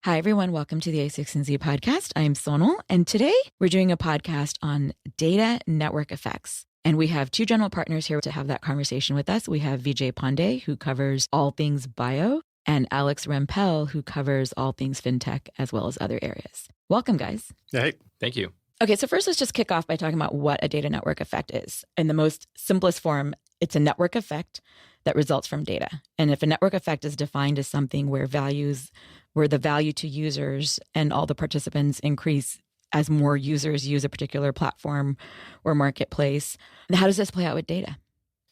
Hi, everyone. Welcome to the a16z podcast. I'm Sonal, and today we're doing a podcast on data network effects. And we have two general partners here to have that conversation with us. We have Vijay Pandey, who covers all things bio, and Alex Rempel, who covers all things fintech, as well as other areas. Welcome, guys. Hey, thank you. Okay, so first let's just kick off by talking about what a data network effect is. In the most simplest form, it's a network effect that results from data. And if a network effect is defined as something where the value to users and all the participants increase as more users use a particular platform or marketplace, how does this play out with data?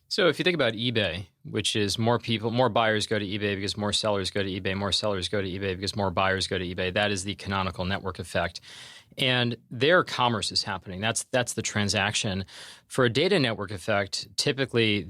So if you think about eBay, which is more buyers go to eBay because more sellers go to eBay, more sellers go to eBay because more buyers go to eBay, that is the canonical network effect. And there commerce is happening. That's the transaction. For a data network effect, typically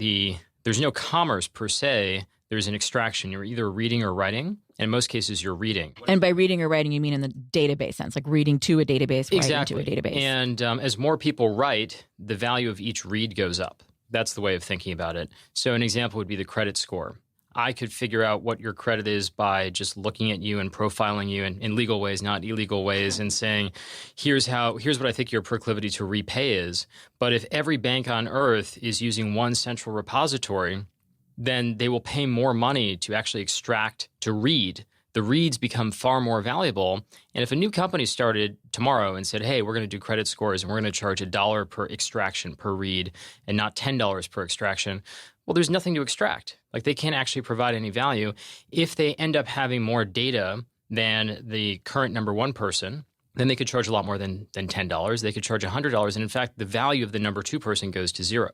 there's no commerce per se. There's an extraction. You're either reading or writing. And in most cases, you're reading. And by reading or writing, you mean in the database sense, like reading to a database, exactly. Writing to a database. And as more people write, the value of each read goes up. That's the way of thinking about it. So an example would be the credit score. I could figure out what your credit is by just looking at you and profiling you in legal ways, not illegal ways, and saying, here's what I think your proclivity to repay is. But if every bank on earth is using one central repository, then they will pay more money to actually extract, to read. The reads become far more valuable. And if a new company started tomorrow and said, hey, we're going to do credit scores and we're going to charge $1 per extraction per read and not $10 per extraction, well, there's nothing to extract. Like they can't actually provide any value. If they end up having more data than the current number one person, then they could charge a lot more than $10. They could charge $100. And in fact, the value of the number two person goes to zero.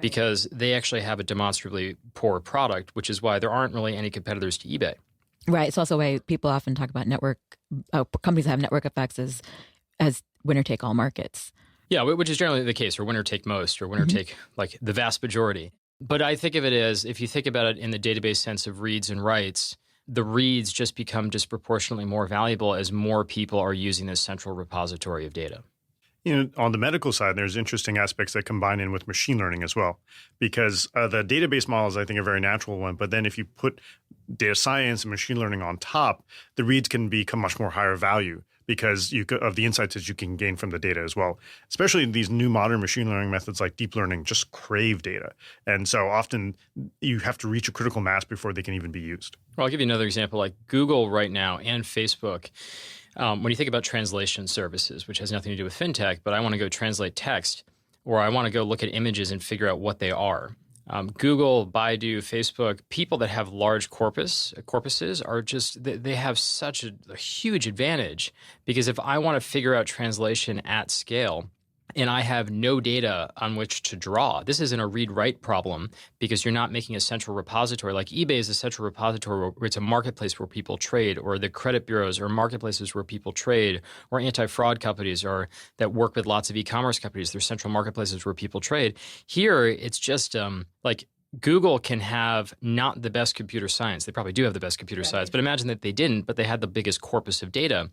Because they actually have a demonstrably poor product, which is why there aren't really any competitors to eBay. Right. It's also why people often talk about companies that have network effects as winner-take-all markets. Yeah, which is generally the case, or winner-take-most, or winner-take like the vast majority. But I think of it as, if you think about it in the database sense of reads and writes, the reads just become disproportionately more valuable as more people are using this central repository of data. On the medical side, there's interesting aspects that combine in with machine learning as well, because the database model is, I think, a very natural one. But then if you put data science and machine learning on top, the reads can become much more higher value because of the insights that you can gain from the data as well. Especially these new modern machine learning methods like deep learning just crave data. And so often you have to reach a critical mass before they can even be used. Well, I'll give you another example. Like Google right now and Facebook, when you think about translation services, which has nothing to do with fintech, but I want to go translate text, or I want to go look at images and figure out what they are. Google, Baidu, Facebook, people that have large corpuses are just, they have such a huge advantage, because if I want to figure out translation at scale, and I have no data on which to draw. This isn't a read-write problem because you're not making a central repository. Like eBay is a central repository where it's a marketplace where people trade, or the credit bureaus are marketplaces where people trade, or anti-fraud companies that work with lots of e-commerce companies. They're central marketplaces where people trade. Here, it's just like Google can have not the best computer science. They probably do have the best computer science, but imagine that they didn't, but they had the biggest corpus of data.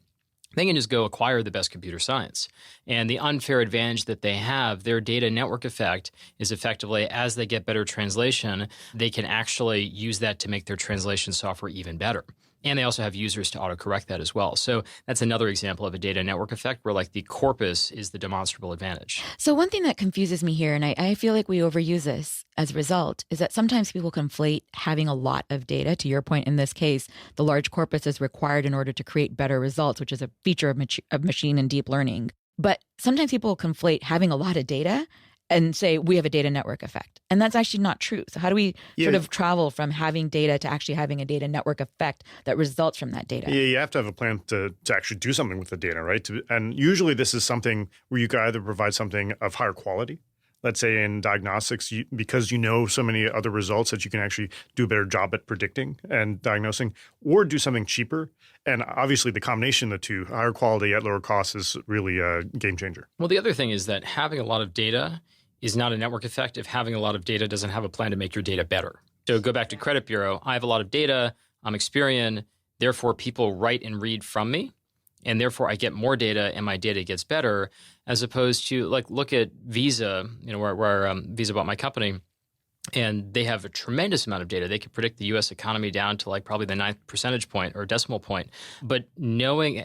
They can just go acquire the best computer science. And the unfair advantage that they have, their data network effect, is effectively as they get better translation, they can actually use that to make their translation software even better. And they also have users to autocorrect that as well. So that's another example of a data network effect where like the corpus is the demonstrable advantage. So one thing that confuses me here, and I feel like we overuse this as a result, is that sometimes people conflate having a lot of data. To your point, in this case, the large corpus is required in order to create better results, which is a feature of machine and deep learning. But sometimes people conflate having a lot of data and say we have a data network effect. And that's actually not true. So how do we sort of travel from having data to actually having a data network effect that results from that data? Yeah, you have to have a plan to actually do something with the data, right? And usually this is something where you can either provide something of higher quality. Let's say in diagnostics, because you know so many other results that you can actually do a better job at predicting and diagnosing, or do something cheaper. And obviously the combination of the two, higher quality at lower cost, is really a game changer. Well, the other thing is that having a lot of data is not a network effect if having a lot of data doesn't have a plan to make your data better. So go back to credit bureau. I have a lot of data. I'm Experian. Therefore, people write and read from me. And therefore, I get more data and my data gets better, as opposed to like look at Visa, where Visa bought my company. And they have a tremendous amount of data. They could predict the U.S. economy down to like probably the 9th percentage point or decimal point. But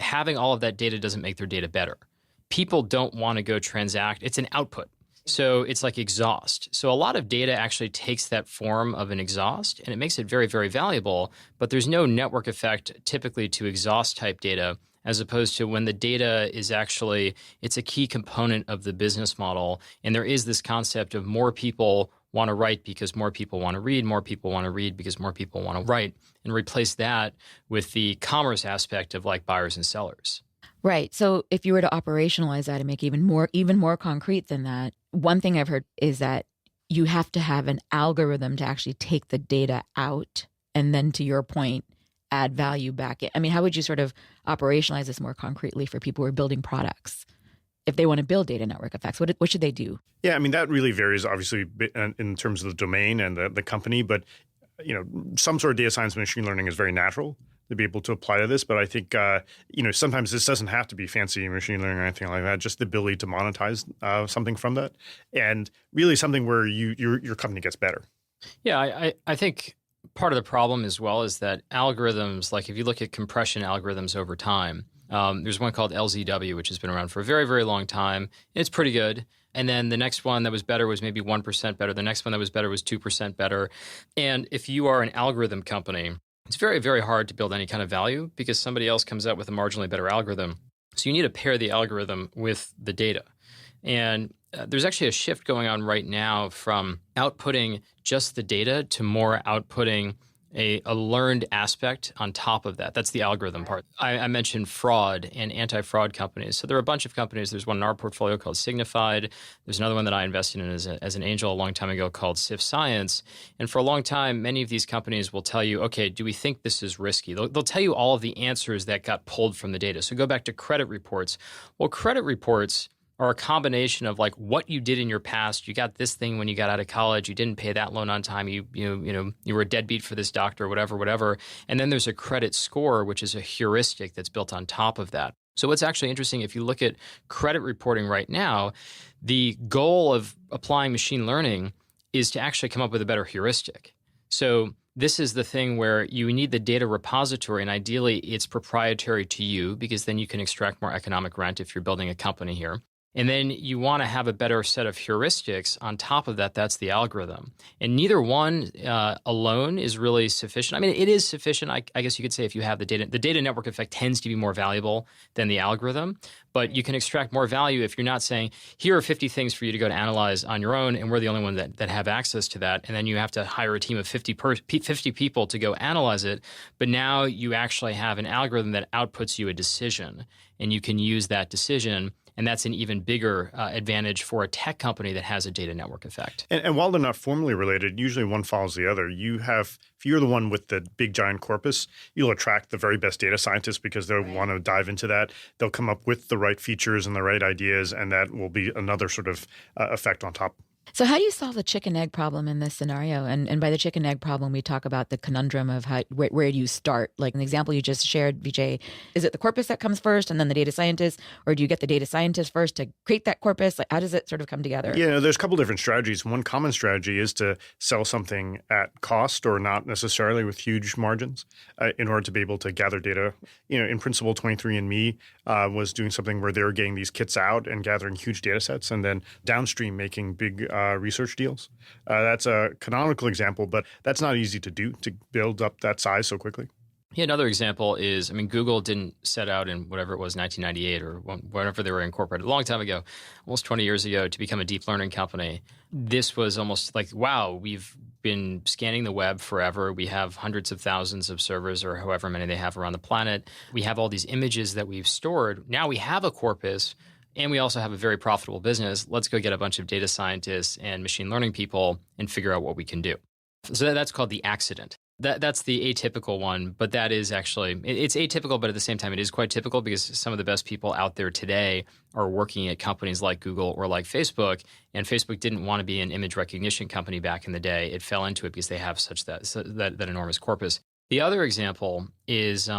having all of that data doesn't make their data better. People don't want to go transact. It's an output. So it's like exhaust. So a lot of data actually takes that form of an exhaust, and it makes it very, very valuable. But there's no network effect typically to exhaust type data, as opposed to when the data is actually, it's a key component of the business model. And there is this concept of more people want to write because more people want to read, more people want to read because more people want to write, and replace that with the commerce aspect of like buyers and sellers. Right. So if you were to operationalize that and make even more concrete than that, one thing I've heard is that you have to have an algorithm to actually take the data out and then, to your point, add value back in. I mean, how would you sort of operationalize this more concretely for people who are building products? If they want to build data network effects, what should they do? Yeah, I mean, that really varies, obviously, in terms of the domain and the company. But, some sort of data science and machine learning is very natural to be able to apply to this. But I think, sometimes this doesn't have to be fancy machine learning or anything like that. Just the ability to monetize something from that, and really something where your company gets better. Yeah, I think part of the problem as well is that algorithms, like if you look at compression algorithms over time, there's one called LZW, which has been around for a very, very long time. It's pretty good. And then the next one that was better was maybe 1% better. The next one that was better was 2% better. And if you are an algorithm company, it's very, very hard to build any kind of value because somebody else comes out with a marginally better algorithm. So you need to pair the algorithm with the data. And there's actually a shift going on right now from outputting just the data to more outputting a learned aspect on top of that. That's the algorithm part. I mentioned fraud and anti-fraud companies. So there are a bunch of companies. There's one in our portfolio called Signified. There's another one that I invested in as an angel a long time ago called Sif Science. And for a long time, many of these companies will tell you, okay, do we think this is risky? They'll tell you all of the answers that got pulled from the data. So go back to credit reports. Well, credit reports are a combination of like what you did in your past. You got this thing when you got out of college. You didn't pay that loan on time. You were a deadbeat for this doctor, whatever. And then there's a credit score, which is a heuristic that's built on top of that. So what's actually interesting, if you look at credit reporting right now, the goal of applying machine learning is to actually come up with a better heuristic. So this is the thing where you need the data repository, and ideally it's proprietary to you because then you can extract more economic rent if you're building a company here. And then you want to have a better set of heuristics on top of that. That's the algorithm. And neither one alone is really sufficient. I mean, it is sufficient. I guess you could say if you have the data. The data network effect tends to be more valuable than the algorithm. But you can extract more value if you're not saying, here are 50 things for you to go to analyze on your own, and we're the only one that have access to that. And then you have to hire a team of 50 people to go analyze it. But now you actually have an algorithm that outputs you a decision, and you can use that decision. And that's an even bigger advantage for a tech company that has a data network effect. And while they're not formally related, usually one follows the other. If you're the one with the big giant corpus, you'll attract the very best data scientists because they'll want to dive into that. They'll come up with the right features and the right ideas, and that will be another sort of effect on top. So how do you solve the chicken egg problem in this scenario? And by the chicken egg problem, we talk about the conundrum of where do you start? Like an example you just shared, Vijay, is it the corpus that comes first and then the data scientist, or do you get the data scientist first to create that corpus? Like, how does it sort of come together? Yeah, there's a couple different strategies. One common strategy is to sell something at cost or not necessarily with huge margins in order to be able to gather data. In principle, 23andMe was doing something where they were getting these kits out and gathering huge data sets and then downstream making big research deals. That's a canonical example, but that's not easy to do, to build up that size so quickly. Yeah, another example is, Google didn't set out in whatever it was, 1998 or whenever they were incorporated, a long time ago, almost 20 years ago, to become a deep learning company. This was almost like, wow, we've been scanning the web forever. We have hundreds of thousands of servers or however many they have around the planet. We have all these images that we've stored. Now we have a corpus. And we also have a very profitable business. Let's go get a bunch of data scientists and machine learning people and figure out what we can do. So that's called the accident. That's the atypical one, but that is actually, it's atypical, but at the same time, it is quite typical because some of the best people out there today are working at companies like Google or like Facebook, and Facebook didn't want to be an image recognition company back in the day. It fell into it because they have that enormous corpus. The other example is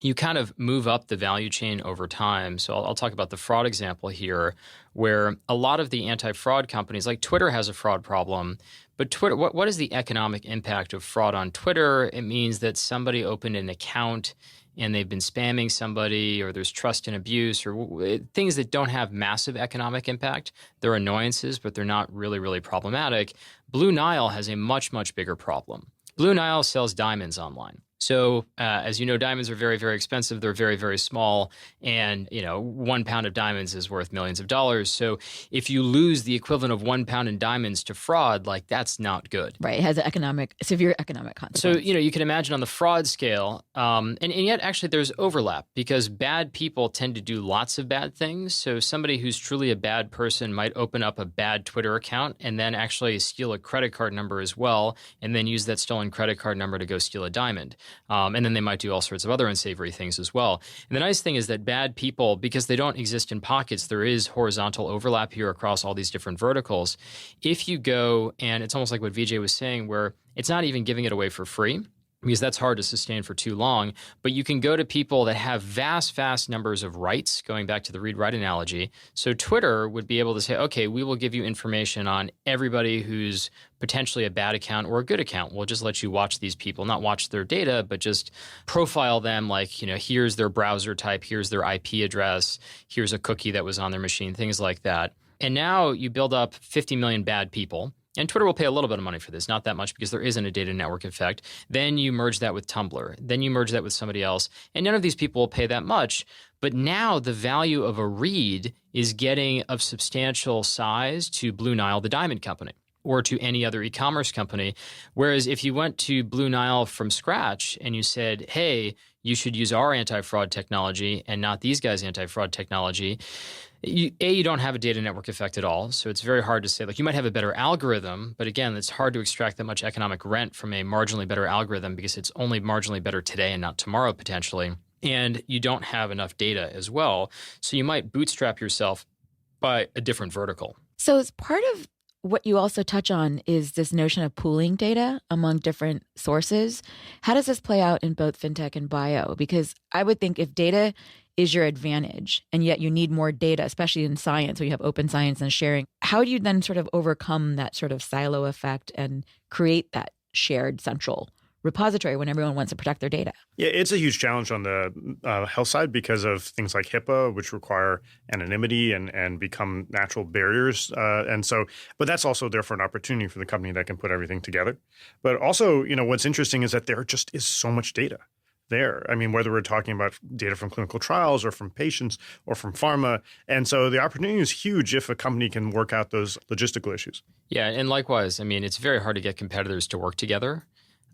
you kind of move up the value chain over time. So I'll talk about the fraud example here, where a lot of the anti-fraud companies, like Twitter has a fraud problem, But Twitter, what is the economic impact of fraud on Twitter? It means that somebody opened an account and they've been spamming somebody, or there's trust and abuse, or things that don't have massive economic impact. They're annoyances, but they're not really, really problematic. Blue Nile has a much, much bigger problem. Blue Nile sells diamonds online. So as you know, diamonds are very, very expensive. They're very, very small. And, 1 pound of diamonds is worth millions of dollars. So if you lose the equivalent of 1 pound in diamonds to fraud, that's not good. Right. It has severe economic consequence. So, you can imagine on the fraud scale, and yet actually there's overlap because bad people tend to do lots of bad things. So somebody who's truly a bad person might open up a bad Twitter account and then actually steal a credit card number as well, and then use that stolen credit card number to go steal a diamond. And then they might do all sorts of other unsavory things as well. And the nice thing is that bad people, because they don't exist in pockets, there is horizontal overlap here across all these different verticals. If you go, and it's almost like what Vijay was saying, where it's not even giving it away for free, because that's hard to sustain for too long. But you can go to people that have vast, vast numbers of rights, going back to the read-write analogy. So Twitter would be able to say, okay, we will give you information on everybody who's potentially a bad account or a good account. We'll just let you watch these people, not watch their data, but just profile them like, here's their browser type, here's their IP address, here's a cookie that was on their machine, things like that. And now you build up 50 million bad people. And Twitter will pay a little bit of money for this, not that much because there isn't a data network effect. Then you merge that with Tumblr. Then you merge that with somebody else. And none of these people will pay that much. But now the value of a read is getting of substantial size to Blue Nile, the diamond company, or to any other e-commerce company. Whereas if you went to Blue Nile from scratch and you said, hey, you should use our anti-fraud technology and not these guys' anti-fraud technology, you don't have a data network effect at all. So it's very hard to say, you might have a better algorithm, but again, it's hard to extract that much economic rent from a marginally better algorithm because it's only marginally better today and not tomorrow potentially. And you don't have enough data as well. So you might bootstrap yourself by a different vertical. So as part of what you also touch on is this notion of pooling data among different sources. How does this play out in both fintech and bio? Because I would think if data is your advantage, and yet you need more data, especially in science where you have open science and sharing, how do you then sort of overcome that sort of silo effect and create that shared central repository when everyone wants to protect their data? Yeah, it's a huge challenge on the health side because of things like HIPAA, which require anonymity and become natural barriers. But that's also therefore an opportunity for the company that can put everything together. But also, what's interesting is that there just is so much data there. I mean, whether we're talking about data from clinical trials or from patients or from pharma. And so the opportunity is huge if a company can work out those logistical issues. Yeah, and likewise, I mean, it's very hard to get competitors to work together.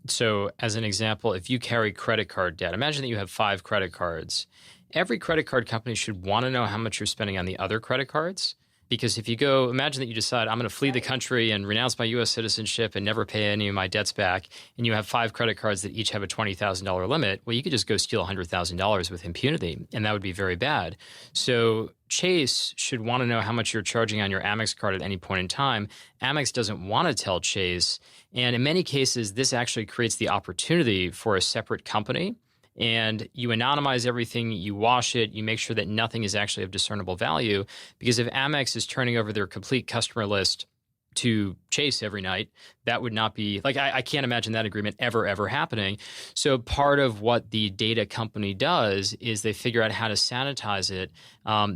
So as an example, if you carry credit card debt, imagine that you have 5 credit cards. Every credit card company should want to know how much you're spending on the other credit cards. Because if you go, imagine that you decide, I'm going to flee the country and renounce my U.S. citizenship and never pay any of my debts back, and you have 5 credit cards that each have a $20,000 limit, well, you could just go steal $100,000 with impunity, and that would be very bad. So Chase should want to know how much you're charging on your Amex card at any point in time. Amex doesn't want to tell Chase, and in many cases, this actually creates the opportunity for a separate company. And you anonymize everything, you wash it, you make sure that nothing is actually of discernible value. Because if Amex is turning over their complete customer list to Chase every night, that would not be, I can't imagine that agreement ever happening. So part of what the data company does is they figure out how to sanitize it.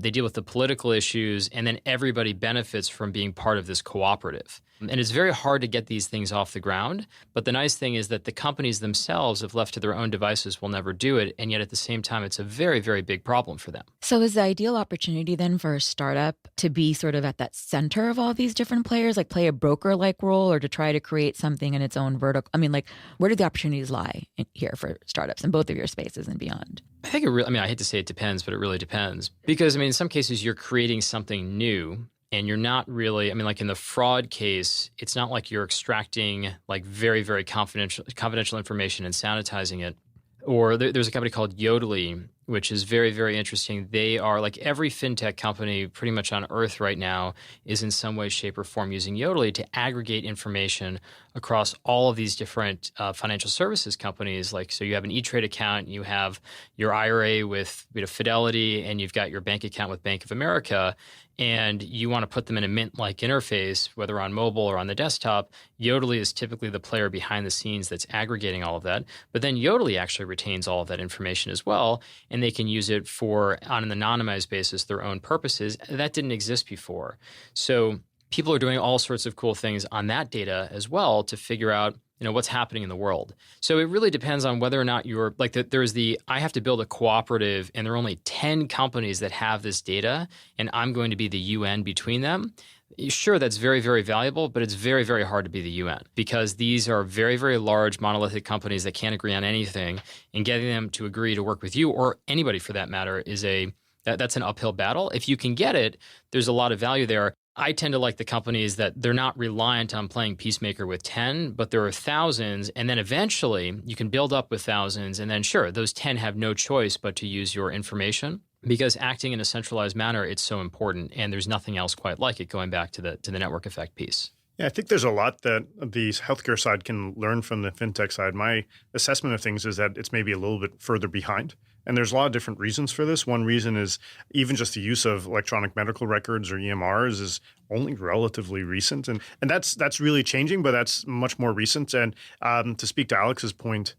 They deal with the political issues, and then everybody benefits from being part of this cooperative. And it's very hard to get these things off the ground. But the nice thing is that the companies themselves, if left to their own devices, will never do it. And yet at the same time, it's a very, very big problem for them. So is the ideal opportunity then for a startup to be sort of at that center of all these different players, like play a broker-like role, or to try to create something in its own vertical? I mean, where do the opportunities lie here for startups in both of your spaces and beyond? I think I hate to say it depends, but it really depends. Because, in some cases, you're creating something new. And you're not really, in the fraud case, it's not like you're extracting very, very confidential information and sanitizing it. Or there's a company called Yodlee, which is very, very interesting. They are like every fintech company pretty much on earth right now is in some way, shape, or form using Yodlee to aggregate information across all of these different financial services companies. Like, so you have an E-Trade account, you have your IRA with Fidelity, and you've got your bank account with Bank of America, and you want to put them in a Mint-like interface, whether on mobile or on the desktop. Yodlee is typically the player behind the scenes that's aggregating all of that. But then Yodlee actually retains all of that information as well, and they can use it for, on an anonymized basis, their own purposes. That didn't exist before. So people are doing all sorts of cool things on that data as well to figure out what's happening in the world. So it really depends on whether or not you're like I have to build a cooperative and there are only 10 companies that have this data and I'm going to be the UN between them. Sure, that's very, very valuable, but it's very, very hard to be the UN because these are very, very large monolithic companies that can't agree on anything, and getting them to agree to work with you or anybody for that matter is that's an uphill battle. If you can get it, there's a lot of value there. I tend to like the companies that they're not reliant on playing peacemaker with 10, but there are thousands. And then eventually you can build up with thousands. And then sure, those 10 have no choice but to use your information because acting in a centralized manner, it's so important. And there's nothing else quite like it going back to the network effect piece. Yeah, I think there's a lot that the healthcare side can learn from the fintech side. My assessment of things is that it's maybe a little bit further behind. And there's a lot of different reasons for this. One reason is even just the use of electronic medical records or EMRs is only relatively recent. And that's really changing, but that's much more recent. And to speak to Alex's point,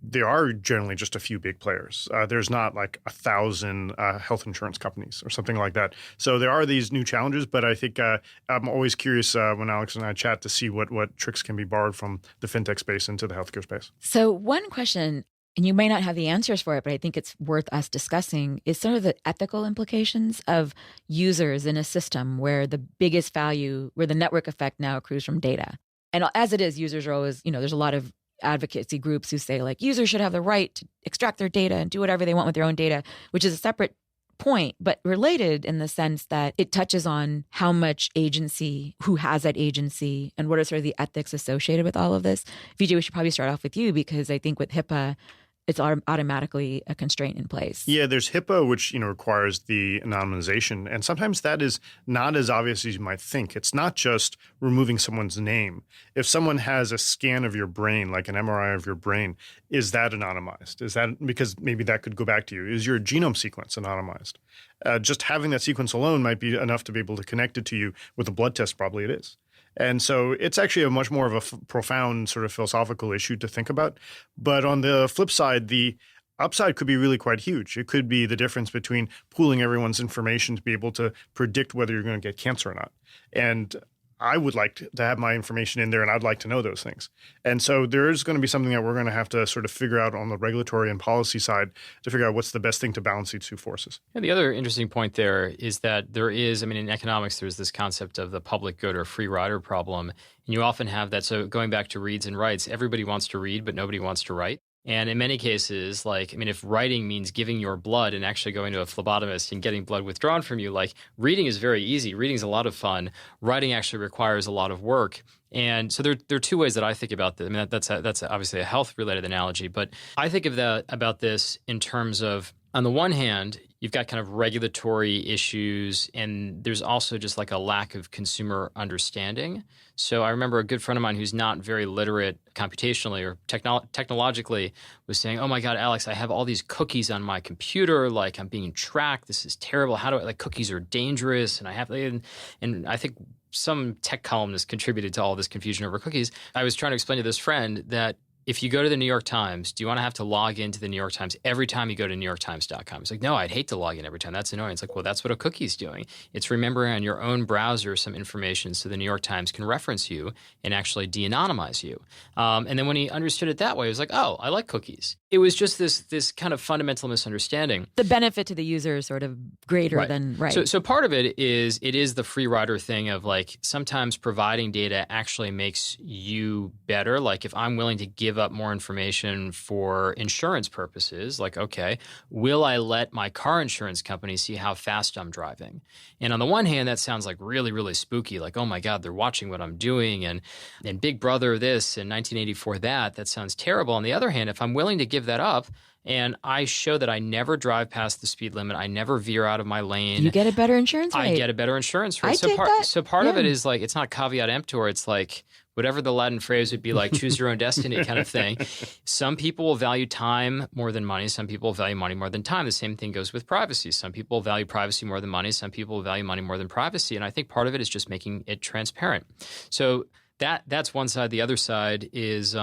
there are generally just a few big players. There's not like 1,000 health insurance companies or something like that. So there are these new challenges, but I think I'm always curious when Alex and I chat to see what tricks can be borrowed from the fintech space into the healthcare space. So one question, and you may not have the answers for it, but I think it's worth us discussing, is sort of the ethical implications of users in a system where the biggest value, where the network effect now accrues from data. And as it is, users are always, there's a lot of advocacy groups who say like users should have the right to extract their data and do whatever they want with their own data, which is a separate point, but related in the sense that it touches on how much agency, who has that agency, and what are sort of the ethics associated with all of this. VJ, we should probably start off with you because I think with HIPAA, it's automatically a constraint in place. Yeah, there's HIPAA, which requires the anonymization, and sometimes that is not as obvious as you might think. It's not just removing someone's name. If someone has a scan of your brain, like an MRI of your brain, is that anonymized? Is that because maybe that could go back to you? Is your genome sequence anonymized? Just having that sequence alone might be enough to be able to connect it to you with a blood test. Probably it is. And so it's actually a much more of a profound sort of philosophical issue to think about. But on the flip side, the upside could be really quite huge. It could be the difference between pooling everyone's information to be able to predict whether you're going to get cancer or not. And I would like to have my information in there, and I'd like to know those things. And so there is going to be something that we're going to have to sort of figure out on the regulatory and policy side to figure out what's the best thing to balance these two forces. And the other interesting point there is that there is, in economics, there's this concept of the public good or free rider problem. And you often have that. So going back to reads and writes, everybody wants to read, but nobody wants to write. And in many cases, if writing means giving your blood and actually going to a phlebotomist and getting blood withdrawn from you, reading is very easy. Reading is a lot of fun. Writing actually requires a lot of work. And so there are two ways that I think about this. That's obviously a health-related analogy, but I think about this in terms of, on the one hand, you've got kind of regulatory issues, and there's also just like a lack of consumer understanding. So I remember a good friend of mine who's not very literate computationally or technologically was saying, "Oh my God, Alex, I have all these cookies on my computer. I'm being tracked. This is terrible. How do I, cookies are dangerous." And I think some tech columnist contributed to all this confusion over cookies. I was trying to explain to this friend that if you go to the New York Times, do you want to have to log into the New York Times every time you go to NewYorkTimes.com? It's like, no, I'd hate to log in every time. That's annoying. It's like, well, that's what a cookie's doing. It's remembering on your own browser some information so the New York Times can reference you and actually de-anonymize you. And then when he understood it that way, he was like, oh, I like cookies. It was just this kind of fundamental misunderstanding. The benefit to the user is sort of greater than, right. So part of it is the free rider thing of sometimes providing data actually makes you better. If I'm willing to give up more information for insurance purposes, okay, will I let my car insurance company see how fast I'm driving? And on the one hand, that sounds really, really spooky. Oh my God, they're watching what I'm doing, and Big Brother this and 1984 that sounds terrible. On the other hand, if I'm willing to give that up and I show that I never drive past the speed limit, I never veer out of my lane, You get a better insurance rate. I get a better insurance rate. I take that. So part of Yeah. it is like, it's not caveat emptor. It's like whatever the Latin phrase would be, like choose your own destiny kind of thing. Some people will value time more than money. Some people value money more than time. The same thing goes with privacy. Some people value privacy more than money. Some people value money more than privacy. And I think part of it is just making it transparent. So that's one side. The other side is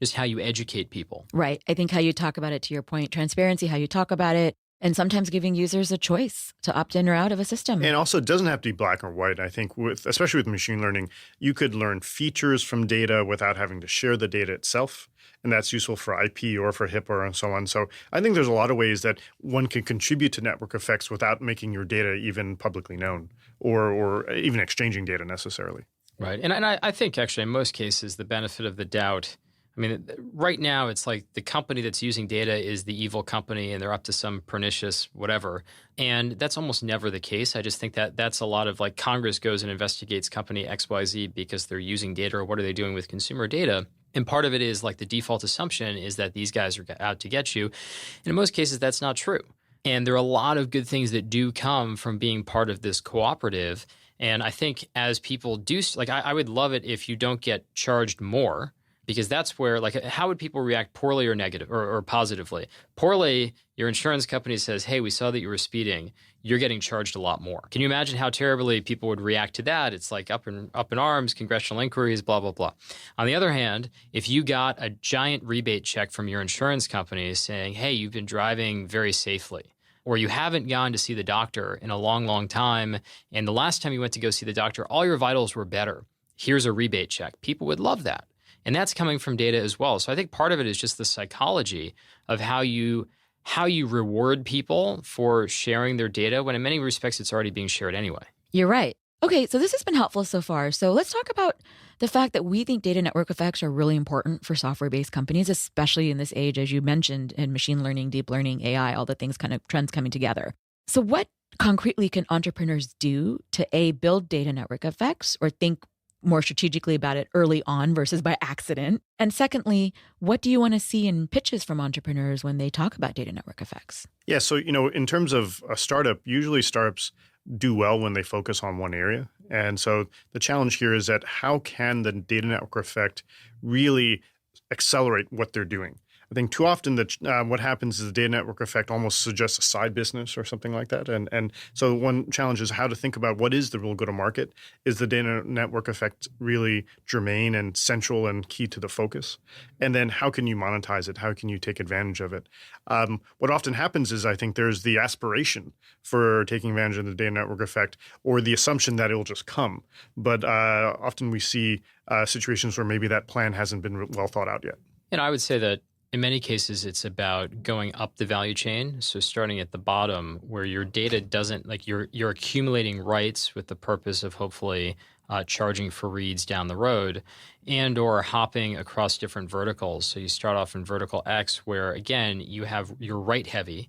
just how you educate people. Right. I think how you talk about it, to your point, transparency, how you talk about it, and sometimes giving users a choice to opt in or out of a system. And also, it doesn't have to be black or white. I think, especially with machine learning, you could learn features from data without having to share the data itself. And that's useful for IP or for HIPAA and so on. So I think there's a lot of ways that one can contribute to network effects without making your data even publicly known or even exchanging data necessarily. Right. And I think actually in most cases, the benefit of the doubt, I mean, right now it's like the company that's using data is the evil company and they're up to some pernicious whatever. And that's almost never the case. I just think that that's a lot of like Congress goes and investigates company XYZ because they're using data, or what are they doing with consumer data? And part of it is like the default assumption is that these guys are out to get you. And in most cases, that's not true. And there are a lot of good things that do come from being part of this cooperative. And I think as people do, like I would love it if you don't get charged more, because that's where, like, how would people react poorly or negative or positively? Poorly, your insurance company says, hey, we saw that you were speeding. You're getting charged a lot more. Can you imagine how terribly people would react to that? It's like up in arms, congressional inquiries, blah, blah, blah. On the other hand, if you got a giant rebate check from your insurance company saying, hey, you've been driving very safely, or you haven't gone to see the doctor in a long, long time, and the last time you went to go see the doctor, all your vitals were better. Here's a rebate check. People would love that. And that's coming from data as well. So I think part of it is just the psychology of how you reward people for sharing their data, when in many respects it's already being shared anyway. You're right. Okay, so this has been helpful so far. So let's talk about the fact that we think data network effects are really important for software-based companies, especially in this age, as you mentioned, in machine learning, deep learning, AI, all the things kind of trends coming together. So what concretely can entrepreneurs do to A, build data network effects, or think more strategically about it early on versus by accident? And secondly, what do you want to see in pitches from entrepreneurs when they talk about data network effects? Yeah, so, in terms of a startup, usually startups do well when they focus on one area. And so the challenge here is that how can the data network effect really accelerate what they're doing? I think too often what happens is the data network effect almost suggests a side business or something like that. And so one challenge is how to think about what is the real go-to-market. Is the data network effect really germane and central and key to the focus? And then how can you monetize it? How can you take advantage of it? What often happens is I think there's the aspiration for taking advantage of the data network effect, or the assumption that it will just come. But often we see situations where maybe that plan hasn't been well thought out yet. And I would say that in many cases, it's about going up the value chain. So starting at the bottom where your data doesn't, like you're accumulating rights with the purpose of hopefully charging for reads down the road, and or hopping across different verticals. So you start off in vertical X where, again, you're right heavy,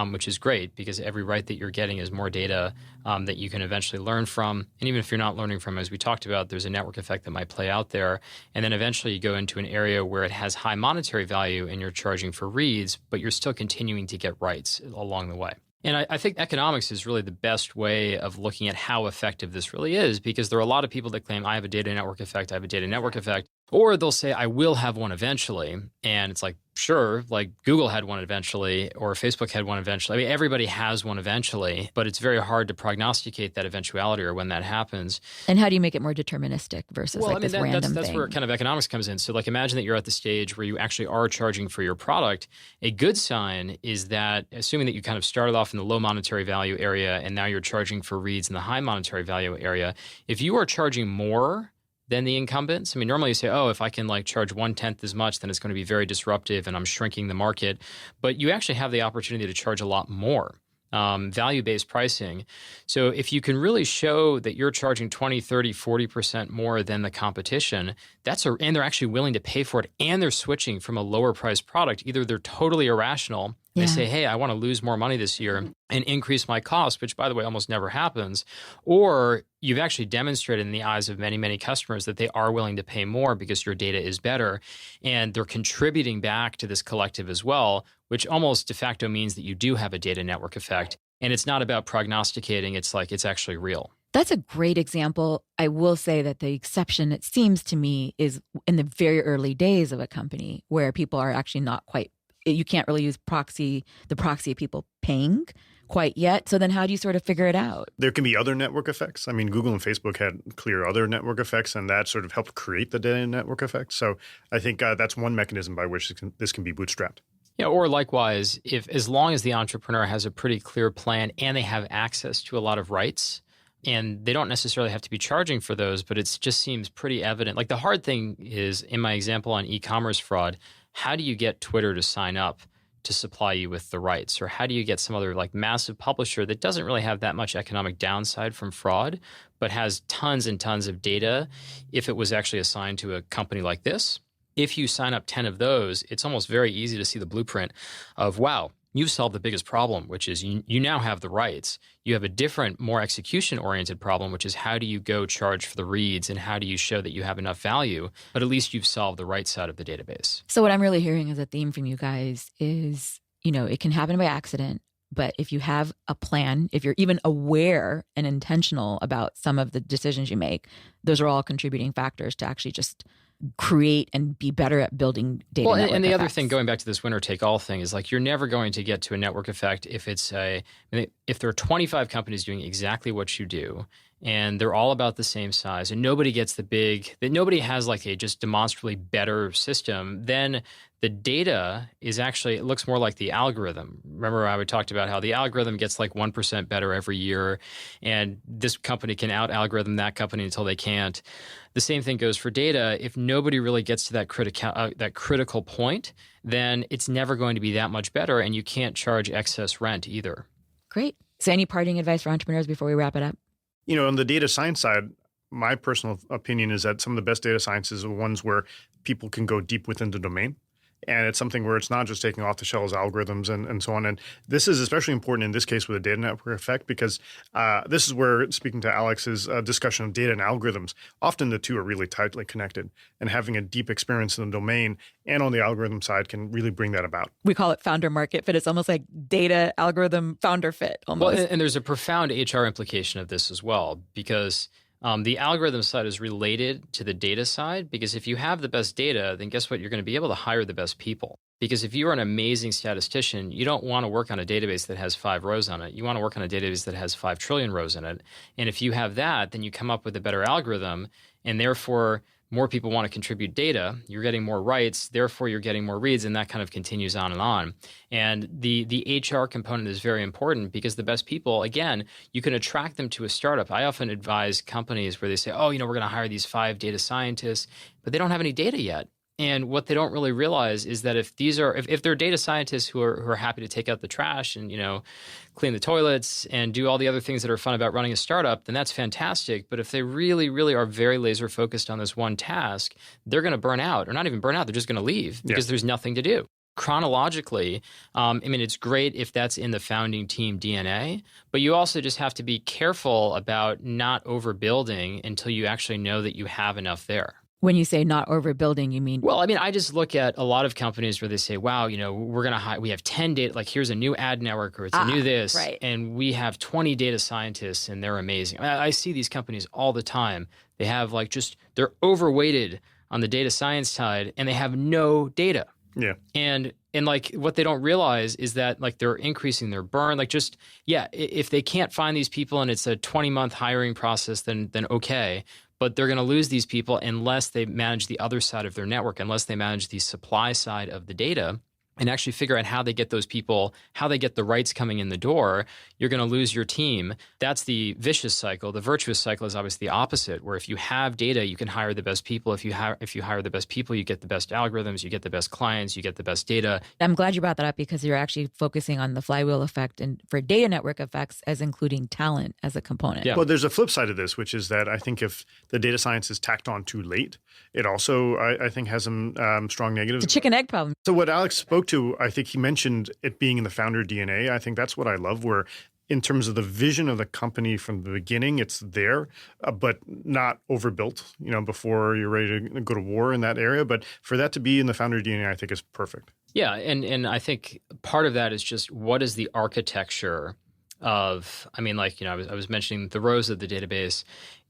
which is great because every right that you're getting is more data that you can eventually learn from. And even if you're not learning from, as we talked about, there's a network effect that might play out there. And then eventually you go into an area where it has high monetary value and you're charging for reads, but you're still continuing to get rights along the way. And I think economics is really the best way of looking at how effective this really is, because there are a lot of people that claim, I have a data network effect, I have a data network effect. Or they'll say, I will have one eventually. And it's like, sure, like Google had one eventually, or Facebook had one eventually. I mean, everybody has one eventually, but it's very hard to prognosticate that eventuality or when that happens. And how do you make it more deterministic versus this random that's thing? where kind of economics comes in. So like imagine that you're at the stage where you actually are charging for your product. A good sign is that, assuming that you kind of started off in the low monetary value area and now you're charging for reads in the high monetary value area, if you are charging more than the incumbents. I mean, normally you say, oh, if I can like charge 1/10 as much, then it's going to be very disruptive and I'm shrinking the market. But you actually have the opportunity to charge a lot more. Value-based pricing. So if you can really show that you're charging 20, 30, 40% more than the competition, and they're actually willing to pay for it, and they're switching from a lower priced product. Either they're totally irrational They say, hey, I want to lose more money this year and increase my costs, which, by the way, almost never happens. Or you've actually demonstrated in the eyes of many, many customers that they are willing to pay more because your data is better. And they're contributing back to this collective as well, which almost de facto means that you do have a data network effect. And it's not about prognosticating. It's like it's actually real. That's a great example. I will say that the exception, it seems to me, is in the very early days of a company where people are actually not quite, you can't really use the proxy of people paying quite yet. So then how do you sort of figure it out? There can be other network effects. I mean, Google and Facebook had clear other network effects, and that sort of helped create the data network effect. So I think that's one mechanism by which this can be bootstrapped. Yeah, or likewise, as long as the entrepreneur has a pretty clear plan and they have access to a lot of rights, and they don't necessarily have to be charging for those, but it just seems pretty evident. Like the hard thing is, in my example on e-commerce fraud, how do you get Twitter to sign up to supply you with the rights? Or how do you get some other like massive publisher that doesn't really have that much economic downside from fraud, but has tons and tons of data if it was actually assigned to a company like this? If you sign up 10 of those, it's almost very easy to see the blueprint of, wow, you've solved the biggest problem, which is you now have the rights. You have a different, more execution-oriented problem, which is how do you go charge for the reads and how do you show that you have enough value? But at least you've solved the right side of the database. So what I'm really hearing as a theme from you guys is, it can happen by accident, but if you have a plan, if you're even aware and intentional about some of the decisions you make, those are all contributing factors to actually just create and be better at building data network and the effects. other thing, going back to this winner-take-all thing, is like you're never going to get to a network effect if if there are 25 companies doing exactly what you do, and they're all about the same size, and nobody gets nobody has like a just demonstrably better system, then the data is actually, it looks more like the algorithm. Remember how we talked about how the algorithm gets like 1% better every year, and this company can out-algorithm that company until they can't. The same thing goes for data. If nobody really gets to that critical point, then it's never going to be that much better, and you can't charge excess rent either. Great. So any parting advice for entrepreneurs before we wrap it up? On the data science side, my personal opinion is that some of the best data sciences are ones where people can go deep within the domain. And it's something where it's not just taking off the shelves algorithms and so on. And this is especially important in this case with a data network effect, because this is where, speaking to Alex's discussion of data and algorithms, often the two are really tightly connected. And having a deep experience in the domain and on the algorithm side can really bring that about. We call it founder market fit. It's almost like data algorithm founder fit almost. Well, and there's a profound HR implication of this as well, because the algorithm side is related to the data side, because if you have the best data, then guess what? You're going to be able to hire the best people. Because if you're an amazing statistician, you don't want to work on a database that has 5 rows on it. You want to work on a database that has 5 trillion rows in it. And if you have that, then you come up with a better algorithm, and therefore more people want to contribute data. You're getting more rights, therefore you're getting more reads, and that kind of continues on and on. And the HR component is very important, because the best people, again, you can attract them to a startup. I often advise companies where they say, we're going to hire these 5 data scientists, but they don't have any data yet. And what they don't really realize is that if they're data scientists who are happy to take out the trash and, clean the toilets and do all the other things that are fun about running a startup, then that's fantastic. But if they really, really are very laser focused on this one task, they're going to burn out, or not even burn out. They're just going to leave because there's nothing to do. Chronologically, it's great if that's in the founding team DNA, but you also just have to be careful about not overbuilding until you actually know that you have enough there. When you say not overbuilding, you mean? Well, I just look at a lot of companies where they say, wow, we're going to we have 10 data, like here's a new ad network, or it's a new this, right. And we have 20 data scientists and they're amazing. I see these companies all the time. They have they're overweighted on the data science side and they have no data. Yeah. And what they don't realize is that they're increasing their burn. If they can't find these people and it's a 20-month hiring process, then okay. But they're going to lose these people unless they manage the other side of their network, unless they manage the supply side of the data and actually figure out how they get those people, how they get the rights coming in the door. You're going to lose your team. That's the vicious cycle. The virtuous cycle is obviously the opposite, where if you have data, you can hire the best people. If you hire the best people, you get the best algorithms, you get the best clients, you get the best data. I'm glad you brought that up, because you're actually focusing on the flywheel effect and for data network effects as including talent as a component. Yeah. Well, there's a flip side of this, which is that I think if the data science is tacked on too late, it also, I think, has some strong negatives. It's a chicken egg problem. So what Alex spoke to, I think he mentioned it being in the founder DNA. I think that's what I love, where in terms of the vision of the company from the beginning, it's there, but not overbuilt, before you're ready to go to war in that area. But for that to be in the founder DNA, I think is perfect. Yeah, and I think part of that is just what is the architecture of, I was mentioning the rows of the database.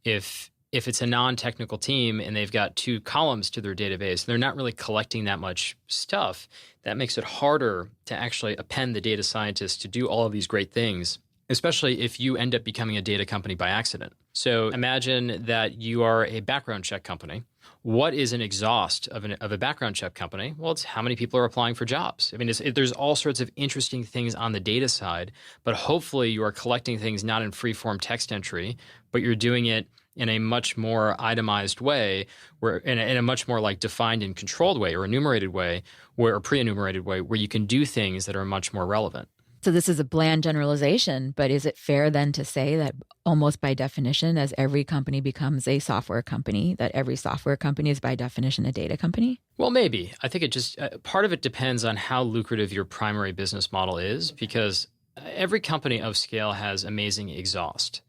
If it's a non-technical team and they've got 2 columns to their database and they're not really collecting that much stuff, that makes it harder to actually append the data scientists to do all of these great things, especially if you end up becoming a data company by accident. So imagine that you are a background check company. What is an exhaust of a background check company? Well, it's how many people are applying for jobs. There's all sorts of interesting things on the data side, but hopefully you are collecting things not in free-form text entry, but you're doing it in a much more itemized way, where in a much more like defined and controlled way or enumerated way, or pre-enumerated way, where you can do things that are much more relevant. So this is a bland generalization, but is it fair then to say that almost by definition, as every company becomes a software company, that every software company is by definition a data company? Well, maybe. I think it just part of it depends on how lucrative your primary business model is, because every company of scale has amazing exhaust.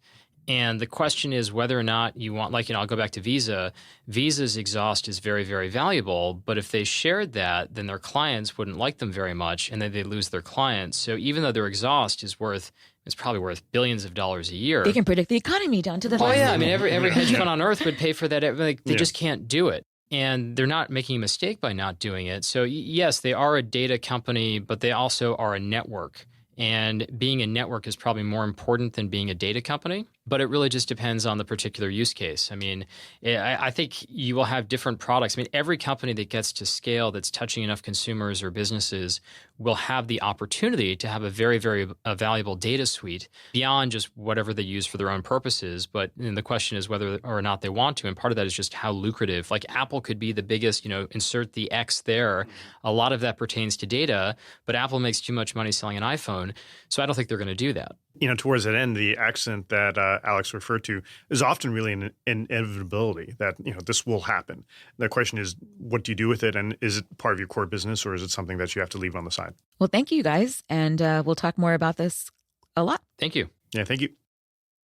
And the question is whether or not you want, I'll go back to Visa. Visa's exhaust is very, very valuable, but if they shared that, then their clients wouldn't like them very much, and then they'd lose their clients. So even though their exhaust is probably worth billions of dollars a year. They can predict the economy down to the last. Oh yeah, every hedge fund on earth would pay for that. They just can't do it. And they're not making a mistake by not doing it. So yes, they are a data company, but they also are a network. And being a network is probably more important than being a data company, but it really just depends on the particular use case. I think you will have different products. Every company that gets to scale that's touching enough consumers or businesses will have the opportunity to have a very, very valuable data suite beyond just whatever they use for their own purposes. But the question is whether or not they want to. And part of that is just how lucrative. Like Apple could be the biggest, insert the X there. A lot of that pertains to data, but Apple makes too much money selling an iPhone. So I don't think they're going to do that. Towards that end, the accident that Alex referred to is often really an inevitability that, this will happen. The question is, what do you do with it? And is it part of your core business, or is it something that you have to leave on the side? Well, thank you guys. And we'll talk more about this a lot. Thank you. Yeah, thank you.